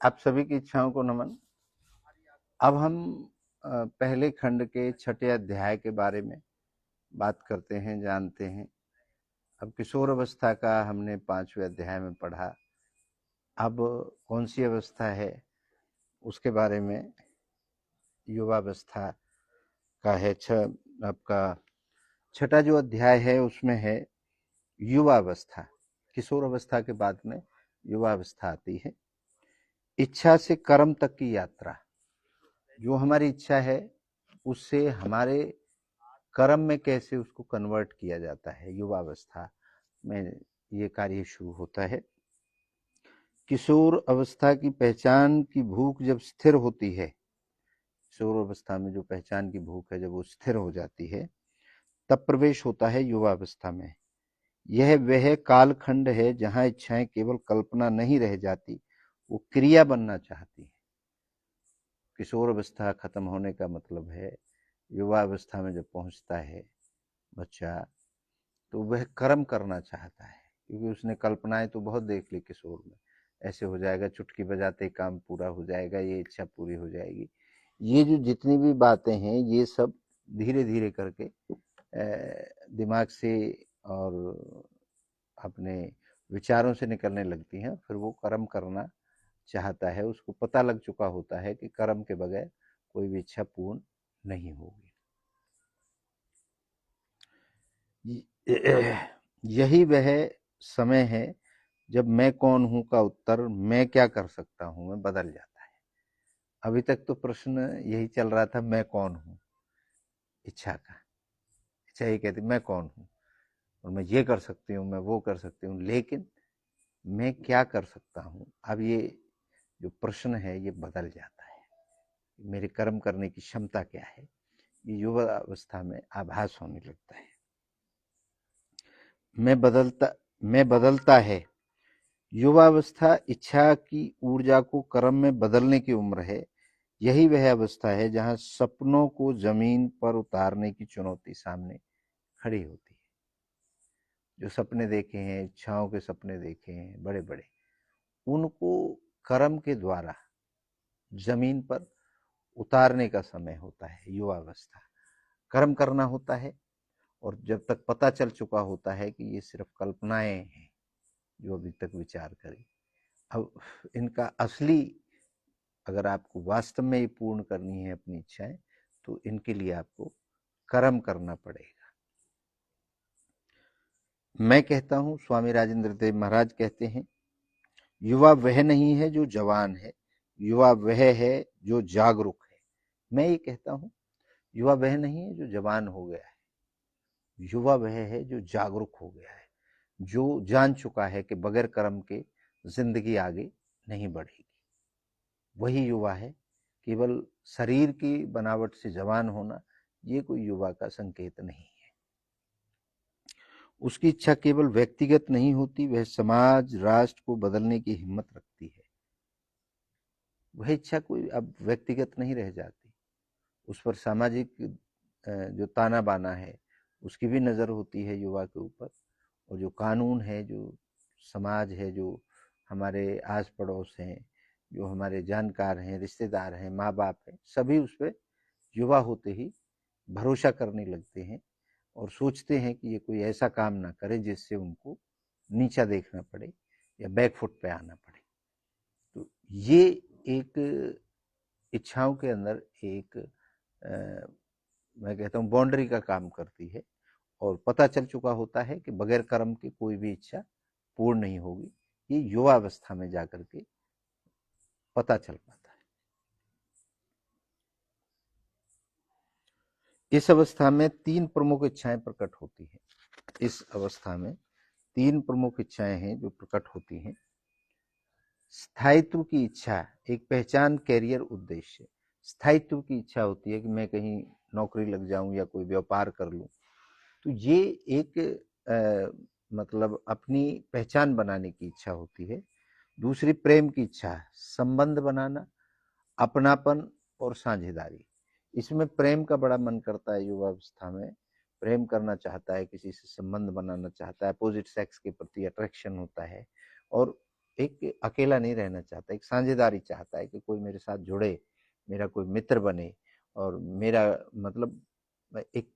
आप सभी की इच्छाओं को नमन। अब हम पहले खंड के छठे अध्याय के बारे में बात करते हैं, जानते हैं। अब किशोर अवस्था का हमने 5वें अध्याय में पढ़ा। अब कौन सी अवस्था है उसके बारे में युवावस्था का है। आपका छठा जो अध्याय है उसमें है युवावस्था। किशोर अवस्था के बाद में युवावस्था आती है। इच्छा से कर्म तक की यात्रा। जो हमारी इच्छा है उससे हमारे कर्म में कैसे उसको कन्वर्ट किया जाता है, युवावस्था में ये कार्य शुरू होता है। किशोर अवस्था की पहचान की भूख जब स्थिर होती है, किशोर अवस्था में जो पहचान की भूख है जब वो स्थिर हो जाती है, तब प्रवेश होता है युवावस्था में। यह वह कालखंड है जहां इच्छाएं केवल कल्पना नहीं रह जाती, वो क्रिया बनना चाहती है। किशोर अवस्था खत्म होने का मतलब है युवा अवस्था में जब पहुंचता है बच्चा, तो वह कर्म करना चाहता है, क्योंकि उसने कल्पनाएं तो बहुत देख ली किशोर में। ऐसे हो जाएगा, चुटकी बजाते ही काम पूरा हो जाएगा, ये इच्छा पूरी हो जाएगी। ये जो जितनी भी बातें हैं ये सब धीरे धीरे करके दिमाग से और अपने विचारों से निकलने लगती हैं। फिर वो कर्म करना चाहता है, उसको पता लग चुका होता है कि कर्म के बगैर कोई भी इच्छा पूर्ण नहीं होगी। यही वह समय है जब मैं कौन हूं का उत्तर मैं क्या कर सकता हूं में बदल जाता है। अभी तक तो प्रश्न यही चल रहा था, मैं कौन हूं। इच्छा का, इच्छा ये कहती मैं कौन हूं और मैं ये कर सकती हूँ, मैं वो कर सकती हूँ, लेकिन मैं क्या कर सकता हूँ। अब ये जो प्रश्न है ये बदल जाता है, मेरे कर्म करने की क्षमता क्या है, ये युवा अवस्था में आभास होने लगता है। मैं बदलता है। युवावस्था इच्छा की ऊर्जा को कर्म में बदलने की उम्र है। यही वह अवस्था है जहां सपनों को जमीन पर उतारने की चुनौती सामने खड़ी होती है। जो सपने देखे हैं, इच्छाओं के सपने देखे हैं बड़े बड़े, उनको कर्म के द्वारा जमीन पर उतारने का समय होता है युवावस्था। कर्म करना होता है और जब तक पता चल चुका होता है कि ये सिर्फ कल्पनाएं हैं जो अभी तक विचार करी, अब इनका असली, अगर आपको वास्तव में ये पूर्ण करनी है अपनी इच्छाएं, तो इनके लिए आपको कर्म करना पड़ेगा। मैं कहता हूं, स्वामी राजेंद्र देव महाराज कहते हैं, युवा वह नहीं है जो जवान है, युवा वह है जो जागरूक है। मैं ये कहता हूं, युवा वह नहीं है जो जवान हो गया है, युवा वह है जो जागरूक हो गया है, जो जान चुका है कि बगैर कर्म के जिंदगी आगे नहीं बढ़ेगी। वही युवा है। केवल शरीर की बनावट से जवान होना ये कोई युवा का संकेत नहीं है। उसकी इच्छा केवल व्यक्तिगत नहीं होती, वह समाज राष्ट्र को बदलने की हिम्मत रखती है। वह इच्छा कोई अब व्यक्तिगत नहीं रह जाती, उस पर सामाजिक जो ताना बाना है उसकी भी नज़र होती है युवा के ऊपर। और जो कानून है, जो समाज है, जो हमारे आस पड़ोस हैं, जो हमारे जानकार हैं, रिश्तेदार हैं, माँ बाप हैं, सभी उस पर युवा होते ही भरोसा करने लगते हैं और सोचते हैं कि ये कोई ऐसा काम ना करे जिससे उनको नीचा देखना पड़े या बैकफुट पे आना पड़े। तो ये एक इच्छाओं के अंदर एक मैं कहता हूँ बाउंड्री का काम करती है। और पता चल चुका होता है कि बगैर कर्म के कोई भी इच्छा पूर्ण नहीं होगी। ये युवा अवस्था में जाकर के पता चल पाता है। इस अवस्था में तीन प्रमुख इच्छाएं प्रकट होती हैं। इस अवस्था में तीन प्रमुख इच्छाएं हैं जो प्रकट होती हैं। स्थायित्व की इच्छा, एक पहचान, कैरियर, उद्देश्य। स्थायित्व की इच्छा होती है कि मैं कहीं नौकरी लग जाऊं या कोई व्यापार कर लूं, तो ये एक मतलब अपनी पहचान बनाने की इच्छा होती है। दूसरी प्रेम की इच्छा, संबंध बनाना, अपनापन और साझेदारी। इसमें प्रेम का बड़ा मन करता है युवावस्था में, प्रेम करना चाहता है, किसी से संबंध बनाना चाहता है, अपोजिट सेक्स के प्रति अट्रैक्शन होता है। और एक अकेला नहीं रहना चाहता, एक साझेदारी चाहता है कि कोई मेरे साथ जुड़े, मेरा कोई मित्र बने, और मेरा मतलब एक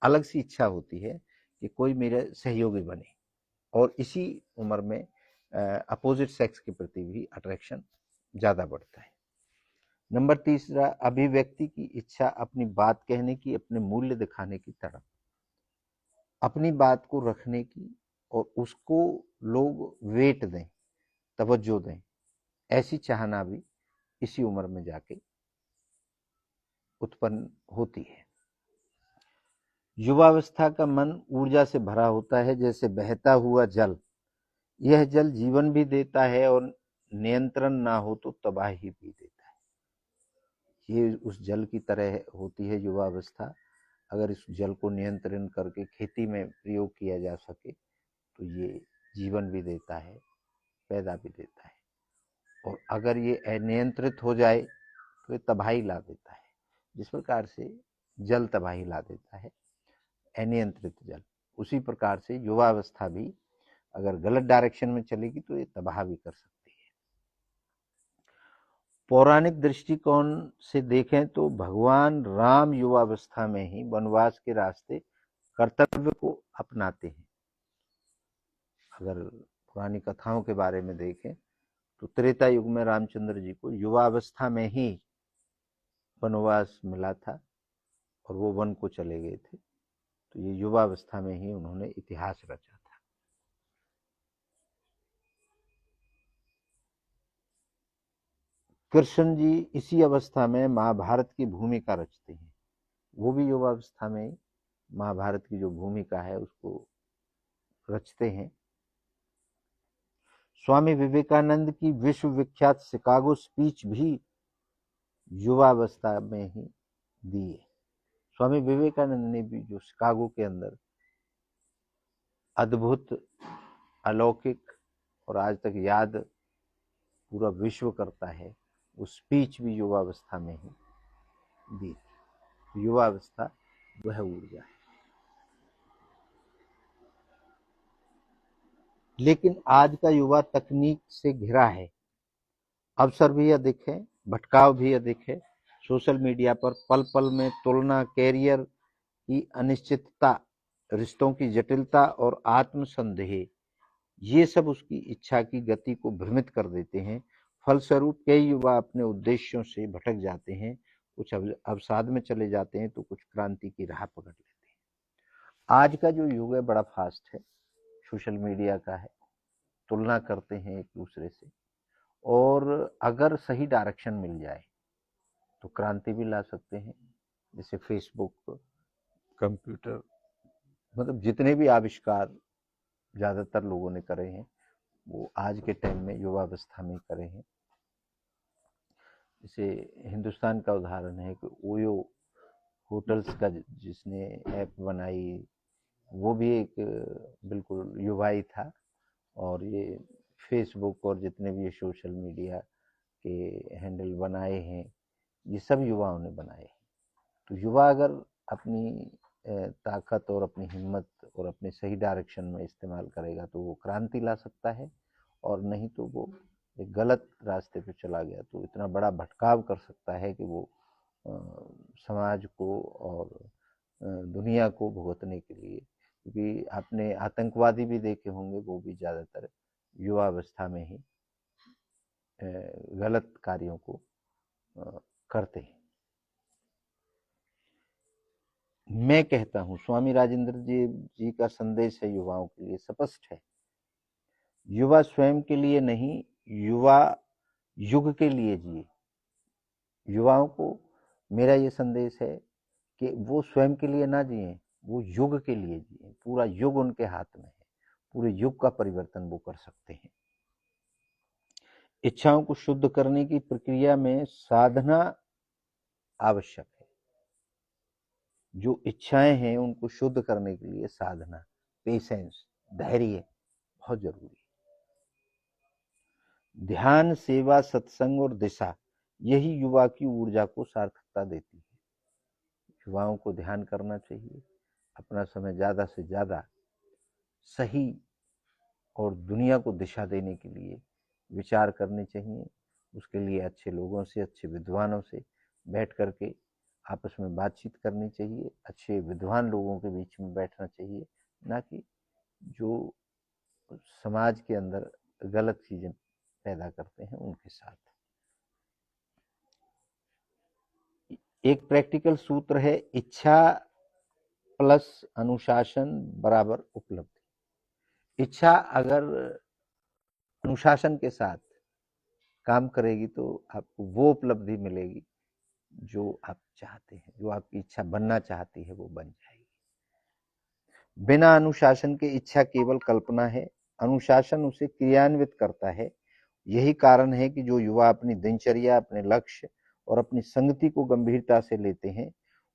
अलग सी इच्छा होती है कि कोई मेरे सहयोगी बने। और इसी उम्र में अपोजिट सेक्स के प्रति भी अट्रैक्शन ज़्यादा बढ़ता है। नंबर तीसरा, अभिव्यक्ति की इच्छा अपनी बात कहने की, अपने मूल्य दिखाने की तरफ, अपनी बात को रखने की और उसको लोग वेट दें, तवज्जो दें, ऐसी चाहना भी इसी उम्र में जाके उत्पन्न होती है। युवावस्था का मन ऊर्जा से भरा होता है, जैसे बहता हुआ जल। यह जल जीवन भी देता है और नियंत्रण ना हो तो तबाही भी देता है। ये उस जल की तरह होती है युवावस्था। अगर इस जल को नियंत्रण करके खेती में प्रयोग किया जा सके तो ये जीवन भी देता है, पैदा भी देता है। और अगर ये अनियंत्रित हो जाए तो ये तबाही ला देता है। जिस प्रकार से जल तबाही ला देता है, अनियंत्रित जल, उसी प्रकार से युवावस्था भी अगर गलत डायरेक्शन में चलेगी तो ये तबाह भी कर सकती है। पौराणिक दृष्टिकोण से देखें तो भगवान राम युवावस्था में ही वनवास के रास्ते कर्तव्य को अपनाते हैं। अगर पुरानी कथाओं के बारे में देखें तो त्रेता युग में रामचंद्र जी को युवावस्था में ही वनवास मिला था और वो वन को चले गए थे। तो ये युवावस्था में ही उन्होंने इतिहास रचा था। कृष्ण जी इसी अवस्था में महाभारत की भूमिका रचते हैं। वो भी युवावस्था में महाभारत की जो भूमिका है उसको रचते हैं। स्वामी विवेकानंद की विश्व विख्यात शिकागो स्पीच भी युवावस्था में ही दी है। स्वामी विवेकानंद ने भी जो शिकागो के अंदर अद्भुत, अलौकिक और आज तक याद पूरा विश्व करता है, वो स्पीच भी युवावस्था में ही दी। युवावस्था वह ऊर्जा है। लेकिन आज का युवा तकनीक से घिरा है। अवसर भी अधिक है, भटकाव भी अधिक है। सोशल मीडिया पर पल पल में तुलना, कैरियर की अनिश्चितता, रिश्तों की जटिलता और आत्मसंदेह, ये सब उसकी इच्छा की गति को भ्रमित कर देते हैं। फलस्वरूप कई युवा अपने उद्देश्यों से भटक जाते हैं, कुछ अवसाद में चले जाते हैं तो कुछ क्रांति की राह पकड़ लेते हैं। आज का जो युग है बड़ा फास्ट है, सोशल मीडिया का है, तुलना करते हैं एक दूसरे से, और अगर सही डायरेक्शन मिल जाए तो क्रांति भी ला सकते हैं। जैसे फेसबुक, कंप्यूटर, मतलब जितने भी आविष्कार ज़्यादातर लोगों ने करे हैं वो आज के टाइम में युवावस्था में करे हैं। जैसे हिंदुस्तान का उदाहरण है कि ओयो होटल्स का जिसने ऐप बनाई, वो भी एक बिल्कुल युवा ही था। और ये फेसबुक और जितने भी ये सोशल मीडिया के हैंडल बनाए हैं, ये सब युवाओं ने बनाए हैं। तो युवा अगर अपनी ताकत और अपनी हिम्मत और अपने सही डायरेक्शन में इस्तेमाल करेगा तो वो क्रांति ला सकता है, और नहीं तो वो एक गलत रास्ते पे चला गया तो इतना बड़ा भटकाव कर सकता है कि वो समाज को और दुनिया को भुगतने के लिए, क्योंकि आपने आतंकवादी भी देखे होंगे, वो भी ज़्यादातर युवावस्था में ही गलत कार्यों को करते हैं। मैं कहता हूँ स्वामी राजेंद्र जी का संदेश है युवाओं के लिए स्पष्ट है। युवा स्वयं के लिए नहीं, युवा युग के लिए जिए। युवाओं को मेरा ये संदेश है कि वो स्वयं के लिए ना जिए, वो युग के लिए जिए। पूरा युग उनके हाथ में है, पूरे युग का परिवर्तन वो कर सकते हैं। इच्छाओं को शुद्ध करने की प्रक्रिया में साधना आवश्यक है। जो इच्छाएं हैं उनको शुद्ध करने के लिए साधना, पेशेंस, धैर्य बहुत जरूरी है। ध्यान, सेवा, सत्संग और दिशा, यही युवा की ऊर्जा को सार्थकता देती है। युवाओं को ध्यान करना चाहिए, अपना समय ज़्यादा से ज़्यादा सही और दुनिया को दिशा देने के लिए विचार करनी चाहिए। उसके लिए अच्छे लोगों से, अच्छे विद्वानों से बैठ करके आपस में बातचीत करनी चाहिए। अच्छे विद्वान लोगों के बीच में बैठना चाहिए, ना कि जो समाज के अंदर गलत चीजें पैदा करते हैं उनके साथ। एक प्रैक्टिकल सूत्र है, इच्छा प्लस अनुशासन बराबर उपलब्धि। इच्छा अगर अनुशासन के साथ काम करेगी तो आपको वो उपलब्धि मिलेगी जो आप चाहते हैं, जो आपकी इच्छा बनना चाहती है वो बन जाएगी। बिना अनुशासन के इच्छा केवल कल्पना है, अनुशासन उसे क्रियान्वित करता है। यही कारण है कि जो युवा अपनी दिनचर्या, अपने लक्ष्य और अपनी संगति को गंभीरता से लेते हैं,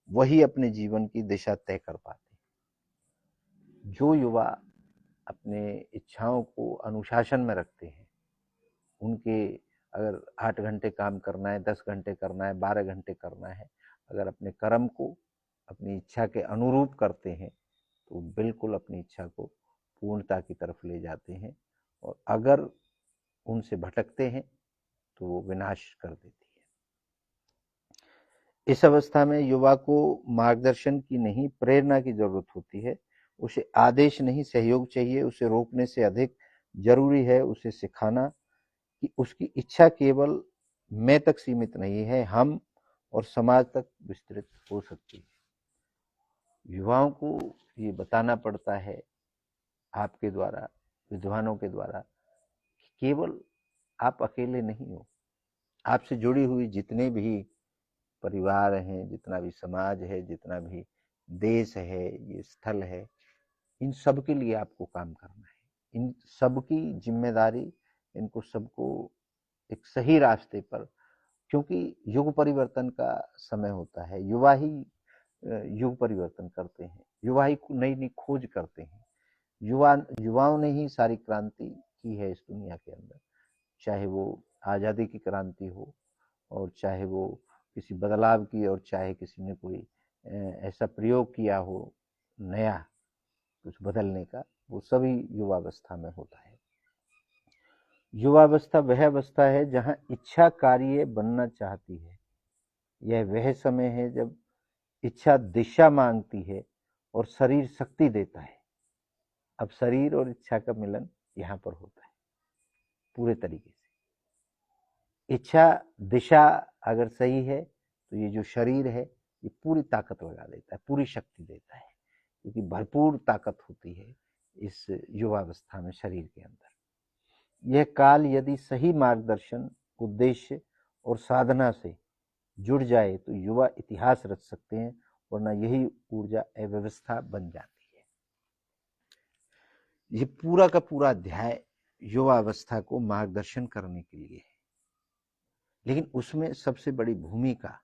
वही अपने जीवन की दिशा तय कर पाते हैं। जो युवा अपने इच्छाओं को अनुशासन में रखते हैं, उनके अगर 8 घंटे काम करना है, 10 घंटे करना है, 12 घंटे करना है, अगर अपने कर्म को अपनी इच्छा के अनुरूप करते हैं तो बिल्कुल अपनी इच्छा को पूर्णता की तरफ ले जाते हैं, और अगर उनसे भटकते हैं तो वो विनाश कर देती है। इस अवस्था में युवा को मार्गदर्शन की नहीं, प्रेरणा की जरूरत होती है। उसे आदेश नहीं, सहयोग चाहिए। उसे रोकने से अधिक जरूरी है उसे सिखाना कि उसकी इच्छा केवल मैं तक सीमित नहीं है, हम और समाज तक विस्तृत हो सकती है। युवाओं को ये बताना पड़ता है आपके द्वारा, विद्वानों के द्वारा, कि केवल आप अकेले नहीं हो। आपसे जुड़ी हुई जितने भी परिवार हैं, जितना भी समाज है, जितना भी देश है, ये स्थल है, इन सब के लिए आपको काम करना है। इन सब की जिम्मेदारी, इनको सबको एक सही रास्ते पर, क्योंकि युग परिवर्तन का समय होता है, युवा ही युग परिवर्तन करते हैं, युवा ही नई नई खोज करते हैं। युवाओं ने ही सारी क्रांति की है इस दुनिया के अंदर, चाहे वो आज़ादी की क्रांति हो, और चाहे वो किसी बदलाव की, और चाहे किसी ने कोई ऐसा प्रयोग किया हो नया कुछ बदलने का, वो सभी युवावस्था में होता है। युवावस्था वह अवस्था है जहां इच्छा कार्य बनना चाहती है। यह वह समय है जब इच्छा दिशा मांगती है और शरीर शक्ति देता है। अब शरीर और इच्छा का मिलन यहां पर होता है पूरे तरीके से। इच्छा दिशा अगर सही है तो ये जो शरीर है ये पूरी ताकत लगा देता है, पूरी शक्ति देता है, क्योंकि भरपूर ताकत होती है इस युवावस्था में शरीर के अंदर। यह काल यदि सही मार्गदर्शन, उद्देश्य और साधना से जुड़ जाए तो युवा इतिहास रच सकते हैं, वरना यही ऊर्जा अव्यवस्था बन जाती है। ये पूरा का पूरा अध्याय युवावस्था को मार्गदर्शन करने के लिए है, लेकिन उसमें सबसे बड़ी भूमिका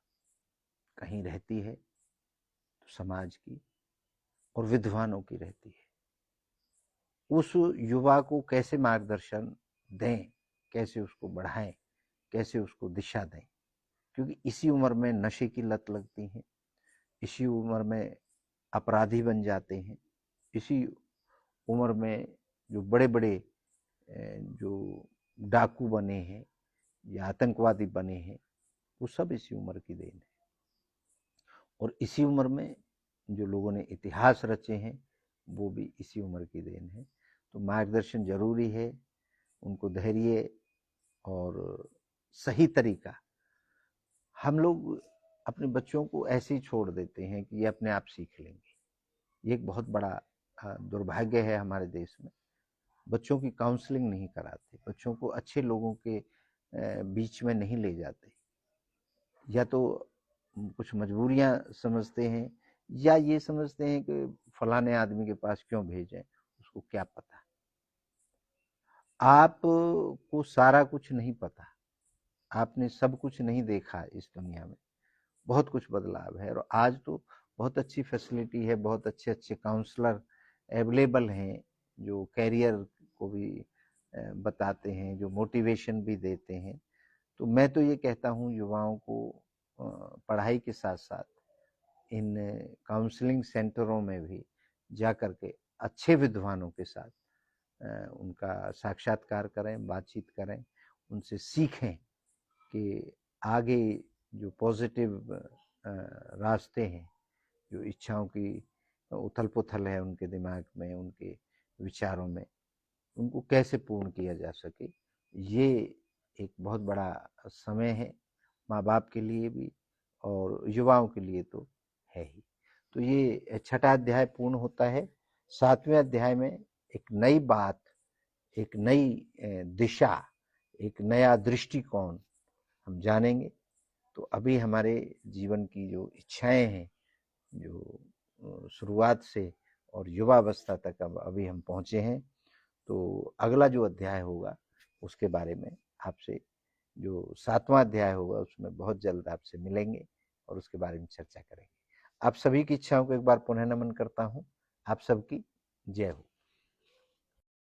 कहीं रहती है तो समाज की और विद्वानों की रहती है। उस युवा को कैसे मार्गदर्शन दें, कैसे उसको बढ़ाएं, कैसे उसको दिशा दें, क्योंकि इसी उम्र में नशे की लत लगती है, इसी उम्र में अपराधी बन जाते हैं, इसी उम्र में जो बड़े बड़े जो डाकू बने हैं या आतंकवादी बने हैं, वो सब इसी उम्र की देन है। और इसी उम्र में जो लोगों ने इतिहास रचे हैं वो भी इसी उम्र की देन है। तो मार्गदर्शन जरूरी है, उनको धैर्य और सही तरीका। हम लोग अपने बच्चों को ऐसे ही छोड़ देते हैं कि ये अपने आप सीख लेंगे। ये एक बहुत बड़ा दुर्भाग्य है हमारे देश में। बच्चों की काउंसलिंग नहीं कराते, बच्चों को अच्छे लोगों के बीच में नहीं ले जाते, या तो कुछ मजबूरियां समझते हैं, या ये समझते हैं कि फलाने आदमी के पास क्यों भेजें, उसको क्या पता। आपको सारा कुछ नहीं पता, आपने सब कुछ नहीं देखा इस दुनिया में। बहुत कुछ बदलाव है, और आज तो बहुत अच्छी फैसिलिटी है, बहुत अच्छे अच्छे काउंसलर अवेलेबल हैं जो कैरियर को भी बताते हैं, जो मोटिवेशन भी देते हैं। तो मैं तो ये कहता हूँ युवाओं को पढ़ाई के साथ साथ इन काउंसलिंग सेंटरों में भी जा कर के अच्छे विद्वानों के साथ उनका साक्षात्कार करें, बातचीत करें, उनसे सीखें कि आगे जो पॉजिटिव रास्ते हैं, जो इच्छाओं की उथल पुथल है उनके दिमाग में, उनके विचारों में, उनको कैसे पूर्ण किया जा सके। ये एक बहुत बड़ा समय है माँ बाप के लिए भी और युवाओं के लिए तो है ही। तो ये छठा अध्याय पूर्ण होता है। 7वें अध्याय में एक नई बात, एक नई दिशा, एक नया दृष्टिकोण हम जानेंगे। तो अभी हमारे जीवन की जो इच्छाएं हैं, जो शुरुआत से और युवावस्था तक अब अभी हम पहुंचे हैं, तो अगला जो अध्याय होगा उसके बारे में आपसे, जो 7वां अध्याय होगा उसमें बहुत जल्द आपसे मिलेंगे और उसके बारे में चर्चा करेंगे। आप सभी की इच्छाओं को एक बार पुनः नमन करता हूं। आप सबकी जय हो।